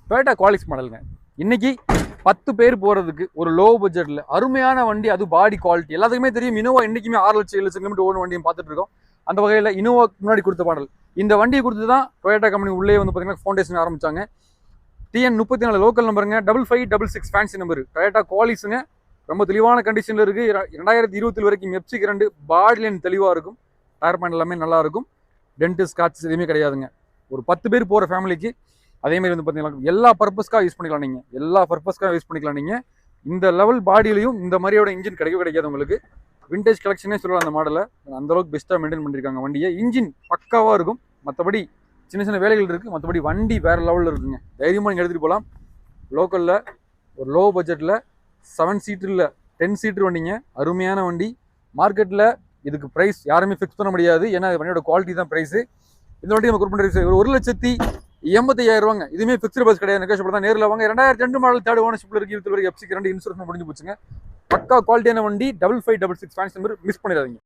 Toyota குவாலிக்ஸ் மாடலுங்க. இன்னைக்கு 10 பேர் போறதுக்கு ஒரு லோ பட்ஜெட்ல அருமையான வண்டி, அது பாடி குவாலிட்டி எல்லாத்துக்குமே தெரியும். இனோவா இன்னைக்குமே 6 லட்சம் 7 லட்சம் கிலோமீட்டர் ஓடும் வண்டியும் பார்த்துட்டு இருக்கோம். அந்த வகையில் இனோவா முன்னாடி கொடுத்த மாடல் இந்த வண்டியை கொடுத்து தான் டொயோட்டா கம்பெனி உள்ளே வந்து பார்த்தீங்கன்னா ஃபவுண்டேஷன் ஆரம்பிச்சாங்க. TN 34 லோக்கல் நம்பருங்க, 5566 ஃபேன்சி நம்பர். டொயோட்டா குவாலிக்ஸுங்க, ரொம்ப தெளிவான கண்டிஷனில் இருக்கு. 2020 வரைக்கும் எப்சி கரண்ட், பாடி லைன் தெளிவாக இருக்கும், டயர் பேண்ட் எல்லாமே நல்லா இருக்கும், டென்ட் ஸ்காட்ச் எதுவுமே கிடையாதுங்க. ஒரு 10 பேர் போகிற ஃபேமிலிக்கு அதே மாதிரி வந்து பார்த்தீங்கன்னா எல்லா பர்பஸ்க்காக யூஸ் பண்ணிக்கலாம். நீங்கள் எல்லா பர்பஸ்க்காக யூஸ் பண்ணிக்கலாம். நீங்கள் இந்த லெவல் பாடியிலையும் இந்த மாதிரியோட இன்ஜின் கிடைக்காது உங்களுக்கு. விண்டேஜ் கலெக்ஷனே சொல்லலாம். அந்த மாடலை அந்தளவுக்கு பெஸ்ட்டாக மெயின்டைன் பண்ணியிருக்காங்க வண்டியை. இன்ஜின் பக்காவாக இருக்கும். மற்றபடி சின்ன சின்ன வேலைகள் இருக்குது, மற்றபடி வண்டி வேறு லெவலில் இருக்குங்க. தைரியமாக நீங்கள் எடுத்துகிட்டு போகலாம். லோக்கலில் ஒரு லோ பட்ஜெட்டில் 7 சீட்டரில் 10 சீட்டர் வண்டிங்க, அருமையான வண்டி. மார்க்கெட்டில் இதுக்கு ப்ரைஸ் யாருமே ஃபிக்ஸ் பண்ண முடியாது, ஏன்னா வண்டியோட குவாலிட்டி தான் ப்ரைஸு. இந்த வண்டி நம்ம குறிப்பிட்ட ஒரு 1,85,000 ரூபாங்க. இதுவுமே ஃபிக்ஸ்டு பஸ் கிடையாது, நெகோஷியபிள் தான். நேரில் வாங்க. 2002 மாடல் 3rd ஓனர்ஷிப்பில் இருக்குது. 20 வரைக்கும் எப்சி கரண்ட், இன்சூரன்ஸ் முடிஞ்சு போச்சுங்க. பக்கா குவாலிட்டியான வண்டி. 5566 ஃபேன்சி நம்பர், மிஸ் பண்ணிடாதீங்க.